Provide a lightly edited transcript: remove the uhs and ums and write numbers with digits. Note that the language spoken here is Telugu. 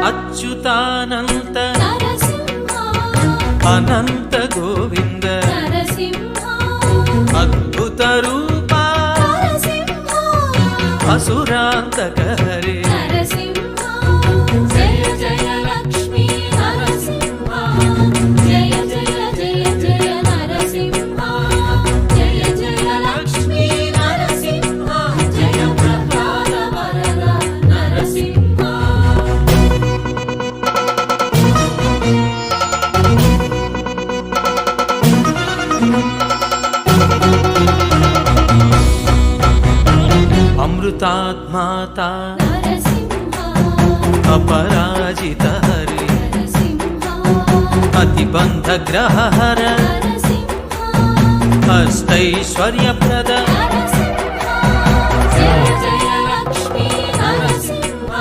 అచ్యుతానంత అనంత గోవింద అద్భుత రూపా అసురాంతక హరే జయ జయ లక్ష్మీ నరసింహ జయ జయ జయ జయ నరసింహ జయ జయ లక్ష్మీ నరసింహ జయ ప్రహ్లాద వరద నరసింహ అమృతాత్మాత నరసింహ अपराजित हरे నరసింహ अतिबंध ग्रह हर నరసింహ अष्टैश्वर्यप्रद నరసింహ జయ జయ లక్ష్మీ నరసింహ